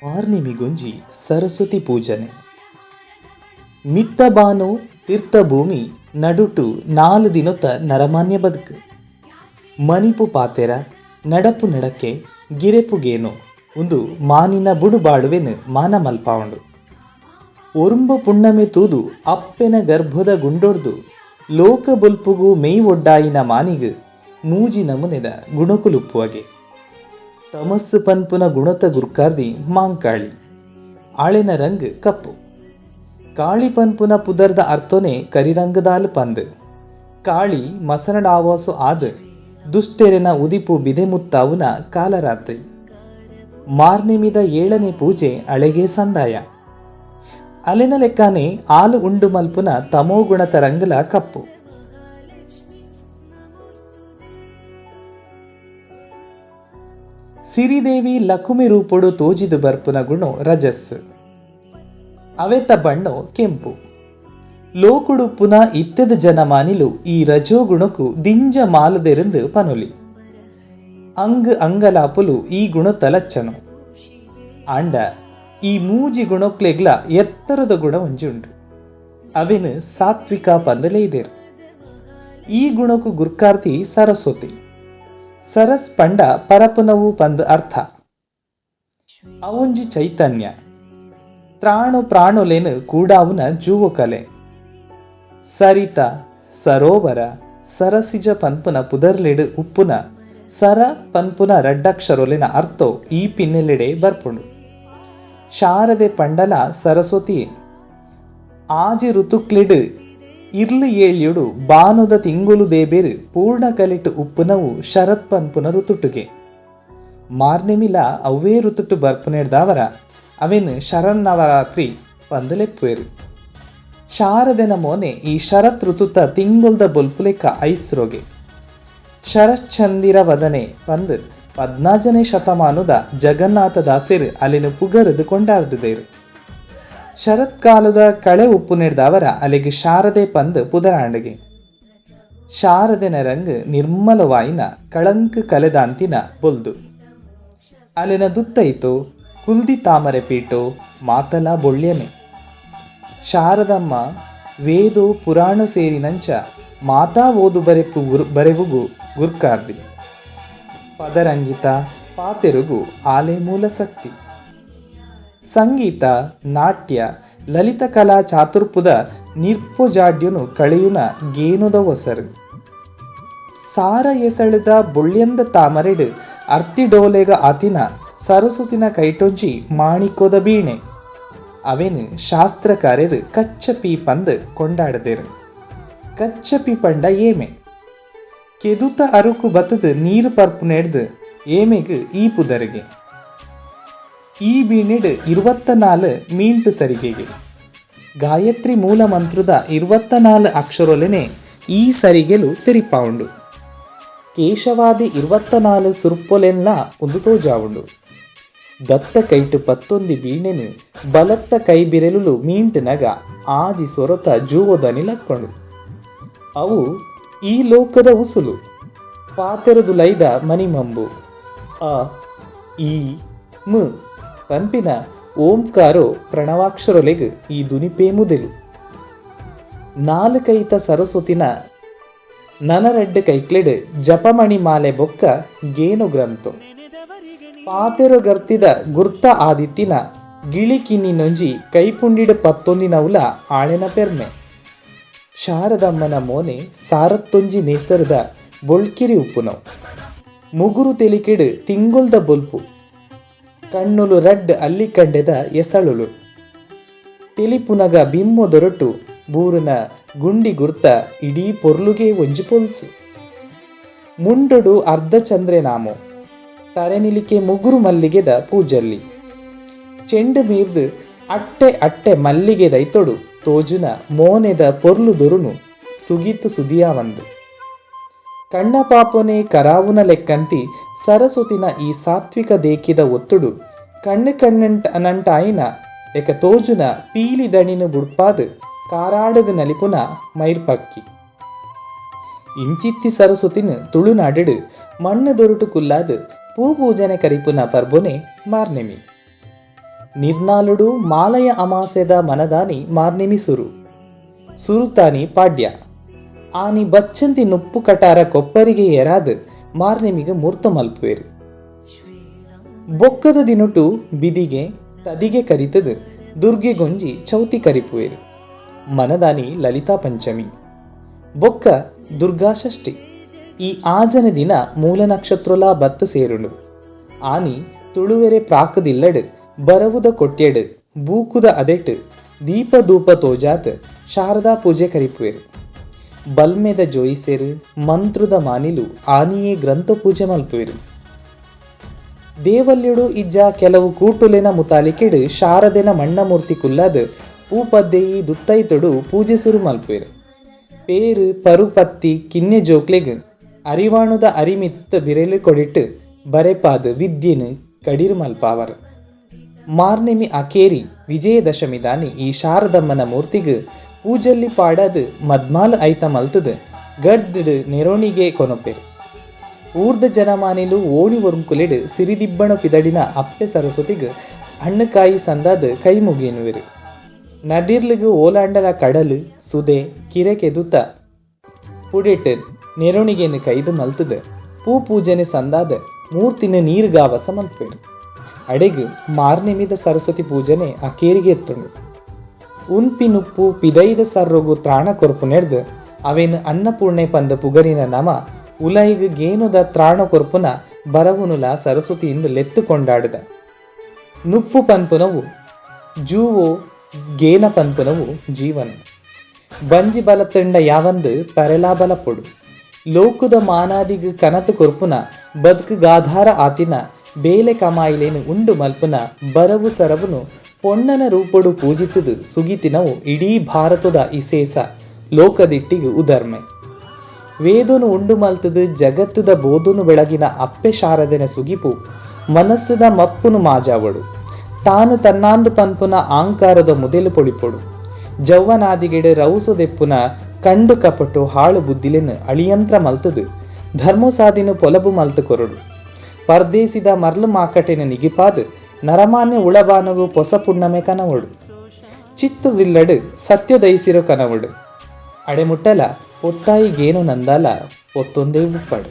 ವಾರ್ನಿಮಿಗುಂಜಿ ಸರಸ್ವತಿ ಪೂಜನೆ ಮಿತ್ತಬಾನು ತೀರ್ಥಭೂಮಿ ನಡುಟು 4 ದಿನೊತ್ತ ನರಮಾನ್ಯ ಬದುಕು ಮನಿಪು ಪಾತೆರ ನಡಪು ನಡಕೆ ಗಿರೆಪುಗೇನು ಒಂದು ಮಾನಿನ ಬುಡು ಬಾಳುವೆನು ಮಾನ ಮಲ್ಪಾವಂಡು ಒರುಂಬ ಪುಣ್ಣಮೆ ತೂದು ಅಪ್ಪೆನ ಗರ್ಭದ ಗುಂಡೊಡ್ದು ಲೋಕ ಬೊಲ್ಪುಗು ಮೇಯ್ ಒಡ್ಡಾಯಿನ ಮಾನಿಗು ಮೂಜಿ ನಮುನೆದ ಗುಣಕುಲುಪ್ಪುವಗೆ ತಮಸ್ಸು ಪನ್ಪುನ ಗುಣತ ಗುರ್ಕಾರ್ದಿ ಮಾಂಕಾಳಿ ಆಳೆನ ರಂಗ್ ಕಪ್ಪು ಕಾಳಿ ಪನ್ಪುನ ಪುದರ್ದ ಅರ್ಥನೆ ಕರಿರಂಗದಾಲ್ ಪಂದ್ ಕಾಳಿ ಮಸನಡಾವಾಸು ಆದ ದುಷ್ಟೆರೆನ ಉದಿಪು ಬಿದೆಮುತ್ತಾವುನ ಕಾಲರಾತ್ರಿ ಮಾರ್ನೆಮಿದ 7ನೇ ಪೂಜೆ ಅಳೆಗೆ ಸಂದಾಯ ಅಲೆನ ಲೆಕ್ಕಾನೆ ಆಲು ಉಂಡು ಮಲ್ಪುನ ತಮೋಗುಣತ ರಂಗಲ ಕಪ್ಪು ಸಿರಿದೇವಿ ಲಕುಮಿ ರೂಪೊಡು ತೋಜಿದು ಬರ್ಪುನ ಗುಣೋ ರಜಸ್ ಅವೆತ ಬಣ್ಣೋ ಕೆಂಪು ಲೋಕುಡುಪ್ಪುನ ಇತ್ತದ ಜನಮಾನಿಲು ಈ ರಜೋ ಗುಣಕು ದಿಂಜ ಮಾಲದೆರೆಂದು ಪನುಲಿ ಅಂಗಲಾಪುಲು ಈ ಗುಣ ತಲಚ್ಚನು ಆಂಡ ಈ ಮೂಜಿ ಗುಣಕ್ಲೆಗ್ಲ ಎತ್ತರದ ಗುಣ ಒಂಜುಂಡು ಅವೆನು ಸಾತ್ವಿಕ ಪಂದಲೇ ಇದೇರು ಈ ಗುಣಕು ಗುರ್ಕಾರ್ತಿ ಸರಸ್ವತಿ ಸರಸ್ ಪಂಡ ಪರಪುನವು ಪಂದ್ ಅರ್ಥ ಅವೊಂಜಿ ಚೈತನ್ಯ ತ್ರಾಣು ಪ್ರಾಣುಲೆನು ಕೂಡಾವುನ ಜೂವು ಕಲೆ ಸರಿತ ಸರೋವರ ಸರಸಿಜ ಪನ್ಪುನ ಪುದರ್ಲೆಡು ಉಪ್ಪುನ ಸರ ಪನ್ಪುನ ರಡ್ಡಕ್ಷರೊಲೆನ ಅರ್ಥೋ ಈ ಪಿನ್ನೆಲೆಡೆ ಬರ್ಪುಂಡು ಶಾರದೆ ಪಂಡಲ ಸರಸ್ವತಿ ಆಜಿ ಋತುಕ್ಲೆಡು ಇರ್ಲು ಏಳ್ಯುಡು ಬಾನುದ ತಿಂಗುಲು ದೇಬೇರು ಪೂರ್ಣ ಕಲಿಟು ಉಪ್ಪುನವು ಶರತ್ ಪನ್ಪುನ ಋತುಟುಗೆ ಮಾರ್ನೆಮಿಲ ಅವೇ ಋತುಟು ಬರ್ಪುನೆಡ್ದಾವರ ಅವೆನು ಶರನ್ನವರಾತ್ರಿ ಪಂದಲೆಪ್ಪುವೆರು ಶಾರದೆನ ಮೋನೆ ಈ ಶರತ್ ಋತುತ ತಿಂಗುಲ್ದ ಬೊಲ್ಪುಲೆಕ್ಕ ಐಸ್ರೋಗೆ ಶರಶ್ಚಂದಿರ ವದನೆ ಪಂದ್ 14ನೇ ಶತಮಾನದ ಜಗನ್ನಾಥ ದಾಸರು ಅಲೆನು ಪುಗರದು ಕೊಂಡಾಡಿದೇರು ಶರತ್ಕಾಲದ ಕಳೆ ಉಪ್ಪು ನೆಡ್ದವರ ಅಲೆಗೆ ಶಾರದೆ ಪಂದ್ ಪುದರಾಂಡಗೆ ಶಾರದೆನ ರಂಗ್ ನಿರ್ಮಲವಾಯಿನ ಕಳಂಕ ಕಲೆದಾಂತಿನ ಬೊಲ್ದು ಅಲೆನ ದುತ್ತೈತೋ ಕುಲ್ದಿ ತಾಮರೆ ಪೀಟೋ ಮಾತಲ ಬೊಳ್ಯನೆ ಶಾರದಮ್ಮ ವೇದೋ ಪುರಾಣ ಸೇರಿನಂಚ ಮಾತಾ ಓದು ಬರೆವುಗು ಗುರ್ಕಾರ್ದಿ ಪದರಂಗಿತ ಪಾತೆರುಗು ಆಲೆ ಮೂಲ ಶಕ್ತಿ ಸಂಗೀತ ನಾಟ್ಯ ಲಲಿತ ಕಲಾ ಚಾತುರ್ಪುದ ನಿರ್ಪೊಜಾಡ್ಯನು ಕಳೆಯುನ ಗೇನುದ ಒಸರು ಸಾರ ಎಸಳಿದ ಬೊಳ್ಯಂದ ತಾಮರೆಡು ಅರ್ತಿಡೋಲೆಗ ಆತಿನ ಸರಸ್ವತಿನ ಕೈಟೊಂಜಿ ಮಾಣಿಕೋದ ಬೀಣೆ ಅವೆನು ಶಾಸ್ತ್ರಕಾರ್ಯರು ಕಚ್ಚಪಿ ಪಂದ್ ಕೊಂಡಾಡದೆರು ಕಚ್ಚಪಿ ಪಂಡ ಏಮೆ ಕೆದುತ ಅರುಕು ಬತ್ತದ ನೀರು ಪರ್ಪು ನೆಡ್ದು ಏಮೆಗು ಈ ಪುದರಿಗೆ ಈ ಬೀಣಿಡ್ 24 ಮೀಂಟು ಸರಿಗೆಗೆ ಗಾಯತ್ರಿ ಮೂಲ ಮಂತ್ರದ 24 ಅಕ್ಷರೊಲೆನೆ ಈ ಸರಿಗೆಲು ತೆರಿಪಾವುಂಡು ಕೇಶವಾದಿ 24 ಸುರ್ಪೊಲೆನ್ಲ ಒಂದು ತೋಜಾವುಂಡು ದತ್ತ ಕೈಟು 11 ಬೀಣೆನು ಬಲತ್ತ ಕೈ ಬಿರೆಲು ಮೀಂಟು ನಗ ಆಜಿ ಸೊರತ ಜೂವೋದನಿ ಲಕ್ಕೊಂಡು ಅವು ಈ ಲೋಕದ ಉಸುಲು ಪಾತೆರದು ಲೈದ ಮನಿಮಂಬು ಅ ಈ ಮ ಪಂಪಿನ ಓಂಕಾರೋ ಪ್ರಣವಾಕ್ಷರೊಲೆಗ್ ಈ ದುನಿಪೇ ಮುದೆಲು 4 ಸರಸ್ವತಿನ ನನರೆಡ್ಡು ಕೈಕ್ಲೆಡ್ ಜಪಮಣಿ ಮಾಲೆ ಬೊಕ್ಕ ಗೇನು ಗ್ರಂಥು ಪಾತೆರು ಗರ್ತಿದ ಗುರ್ತ ಆದಿತ್ತಿನ ಗಿಳಿಕಿನ್ನಿ ನೊಂಜಿ ಕೈಪುಂಡಿಡು 11 ಆಳೆನ ಪೆರ್ಮೆ ಶಾರದಮ್ಮನ ಮೋನೆ ಸಾರತ್ತೊಂಜಿ ನೇಸರದ ಬೊಳ್ಕಿರಿ ಉಪ್ಪುನವು ಮುಗುರು ತೆಲಿಕೆಡು ತಿಂಗೊಲ್ದ ಬೊಲ್ಪು ಕಣ್ಣುಲು ರಡ್ ಅಲ್ಲಿ ಕಂಡೆದ ಎಸಳುಳು ತೆಲಿಪುನಗ ಬಿಮ್ಮು ದೊರಟು ಬೂರುನ ಗುಂಡಿ ಗುರ್ತ ಇಡೀ ಪೊರ್ಲುಗೆ ಒಂಜಿ ಪೊಲ್ಸು ಮುಂಡೊಡು ಅರ್ಧ ಚಂದ್ರೆ ನಾಮೋ ತರೆನಿಲಿಕೆ ಮುಗುರು ಮಲ್ಲಿಗೆದ ಪೂಜಲ್ಲಿ ಚೆಂಡು ಮೀರ್ದು ಅಟ್ಟೆ ಮಲ್ಲಿಗೆ ದೈತೊಡು ತೋಜುನ ಮೋನೆದ ಪೊರ್ಲು ದೊರುನು ಸುಗಿತು ಸುದಿಯಾವಂದು ಕಣ್ಣ ಪಾಪೊನೆ ಕರಾವುನ ಲೆಕ್ಕಂತಿ ಸರಸ್ವತಿನ ಈ ಸಾತ್ವಿಕ ದೇಕಿದ ಒತ್ತುಡು ಕಣ್ಣಂಟಾಯಿನ ಎಕ ತೋಜುನ ಪೀಲಿ ದಣಿನು ಬುಡ್ಪಾದು ಕಾರಾಡದು ನಲಿಪುನ ಮೈರ್ಪಕ್ಕಿ ಇಂಚಿತ್ತಿ ಸರಸ್ವತಿನ ತುಳುನಾಡಿಡು ಮಣ್ಣು ದೊರುಟು ಕುಲ್ಲಾದು ಪೂ ಪೂಜನೆ ಕರಿಪುನ ಪರ್ಬೊನೆ ಮಾರ್ನೆಮಿ ನಿರ್ನಾಳುಡು ಮಾಲಯ ಅಮಾಸೆದ ಮನದಾನಿ ಮಾರ್ನಿಮಿ ಸುರುತಾನಿ ಪಾಡ್ಯ ಆನಿ ಬಚ್ಚಂತಿ ನುಪ್ಪು ಕಟಾರ ಕೊಪ್ಪರಿಗೆ ಎರಾದ್ ಮಾರ್ನಿಮಿಗೆ ಮೂರ್ತ ಮಲ್ಪುವೆರು. ಬೊಕ್ಕದ ದಿನುಟು ಬಿದಿಗೆ ತದಿಗೆ ಕರಿತದ ದುರ್ಗೆ ಗೊಂಜಿ ಚೌತಿ ಕರಿಪುವೆರು. ಮನದಾನಿ ಲಲಿತಾ ಪಂಚಮಿ ಬೊಕ್ಕ ದುರ್ಗಾ ಷಷ್ಠಿ. ಈ ಆಜನ ದಿನ ಮೂಲ ನಕ್ಷತ್ರಲ ಬತ್ತ ಸೇರುಂಡು. ಆನಿ ತುಳುವೆರೆ ಪ್ರಾಕದಿಲ್ಲಡ್ ಬರವುದ ಕೊಟ್ಯಡ್ ಬೂಕುದ ಅದೆಟ್ ದೀಪ ಧೂಪ ತೋಜಾತ್ ಶಾರದಾ ಪೂಜೆ ಕರಿಪುವೆರು. ಬಲ್ಮೆದ ಜೋಯಿಸೆರು ಮಂತ್ರದ ಮಾನಿಲು ಆನಿಯೇ ಗ್ರಂಥ ಪೂಜೆ ಮಲ್ಪುವೆರು. ದೇವಲ್ಯಡು ಇಜ್ಜ ಕೆಲವು ಕೂಟುಲೆನ ಮುತಾಲಿಕೆಡ್ ಶಾರದೆನ ಮಣ್ಣಮೂರ್ತಿ ಕುಲ್ಲದ್ ಪೂಪದ್ದೆಯಿ ದುತ್ತೈತೊಡು ಪೂಜೆ ಸುರು ಮಲ್ಪುವೆರು. ಪೇರು ಪರುಪತ್ತಿ ಕಿನ್ನೆ ಜೋಕ್ಲೆಗ್ ಅರಿವಾಣುದ ಅರಿಮಿತ್ತ ಬಿರೆಲು ಕೊಡಿಟ್ಟು ಬರೆಪಾದ ವಿದ್ಯೆನು ಕಡಿರು ಮಲ್ಪಾವರು. ಮಾರ್ನೆಮಿ ಅಕೇರಿ ವಿಜಯದಶಮಿ ದಾನಿ ಈ ಶಾರದಮ್ಮನ ಮೂರ್ತಿಗೆ ಪೂಜಲ್ಲಿ ಪಾಡದು ಮದ್ಮಾಲ್ ಐತ ಮಲ್ತದ ಗಡ್ದು ನೆರೋಣಿಗೆ ಕೊನೊಪೆರು. ಊರ್ದ ಜನಮಾನಿಲು ಓಣಿ ಒರ್ಮುಕುಲೆಡ್ ಸಿರಿದಿಬ್ಬಣ ಪಿದಡಿನ ಅಪ್ಪೆ ಸರಸ್ವತಿಗೆ ಹಣ್ಣುಕಾಯಿ ಸಂದಾದ ಕೈ ಮುಗಿಯನುವೆರು. ನಡಿರ್ಲಿಗೆ ಓಲಾಂಡಲ ಕಡಲು ಸುದೆ ಕಿರೆ ಕೆದುತ್ತ ಪುಡೆಟ್ ನೆರೋಣಿಗೆನು ಕೈದು ಮಲ್ತದ ಪೂ ಪೂಜನೆ ಸಂದಾದ ಮೂರ್ತಿನ ನೀರುಗಾವಸ ಮಲ್ಪೇರು. ಅಡೆಗೆ ಮಾರ್ನೆಮಿದ ಸರಸ್ವತಿ ಪೂಜನೆ ಅಕೇರಿಗೆ ಎತ್ತುಂಡು. ಉನ್ಪಿನುಪ್ಪು ಪಿದೈದ ಸರ್ರೊಗು ತ್ರಾಣ ಕೊರ್ಪು ನೆಡ್ದು ಅವೇನು ಅನ್ನಪೂರ್ಣೆ ಪಂದ ಪುಗರಿನ ನಮ ಉಲೈಗ್ ಗೇನುದ ತ್ರಾಣ ಕೊರ್ಪುನ ಬರವುನುಲ ಸರಸ್ವತಿಯಿಂದ ಲೆತ್ತು ಕೊಂಡಾಡಿದ. ನುಪ್ಪು ಪನ್ಪುನವು ಜೂವೋ ಗೇನ ಪನ್ಪುನವು ಜೀವನ. ಬಂಜಿ ಬಲತಂಡ ಯಾವಂದು ತರೆಲಾ ಬಲಪೊಡು. ಲೋಕದ ಮಾನಾದಿಗ್ ಕನತು ಕೊರ್ಪುನ ಬದುಕು ಗಾಧಾರ ಆತಿನ ಬೇಲೆ ಕಮಾಯಿಲೇನು ಉಂಡು ಮಲ್ಪುನ ಬರವು ಸರವುನು ಪೊಣ್ಣನ ರೂಪೊಡು ಪೂಜಿತದು ಸುಗಿತಿನವು ಇಡೀ ಭಾರತದ ಇಸೇಸ ಲೋಕದಿಟ್ಟಿಗೆ ಉದರ್ಮೆ. ವೇದನು ಉಂಡು ಮಲ್ತದು ಜಗತ್ತದ ಬೋಧನು ಬೆಳಗಿನ ಅಪ್ಪೆ ಶಾರದೆನ ಸುಗಿಪು ಮನಸ್ಸದ ಮಪ್ಪುನು ಮಾಜಾವಡು. ತಾನು ತನ್ನಾಂದು ಪನ್ಪುನ ಆಂಕಾರದ ಮುದೆಲು ಪೊಡಿಪೊಡು. ಜವ್ವನಾದಿಗೆಡೆ ರೌಸುದೆಪ್ಪುನ ಕಂಡು ಕಪಟು ಹಾಳು ಬುದ್ಧಿಲೆನು ಅಳಿಯಂತ್ರ ಮಲ್ತದು ಧರ್ಮಸಾದಿನು ಪೊಲಬು ಮಲ್ತು ಕೊರಡು. ಪರ್ದೇಸಿದ ಮರ್ಲು ಮಾಕಟೆನ ನಿಗಿಪಾದು ನರಮಾನ್ಯ ಉಳಬಾನಗು ಪೊಸ ಪುಣ್ಣಮೆ ಕನವಡು. ಚಿತ್ತುದಿಲ್ಲಡು ಸತ್ಯದೈಸಿರೋ ಕನವಡು. ಅಡೆಮುಟ್ಟಲ ಪೊತ್ತಾಯಿ ಗೇನು ನಂದಾಲ ಪೊತ್ತೊಂದೇ ಉಪ್ಪಡು.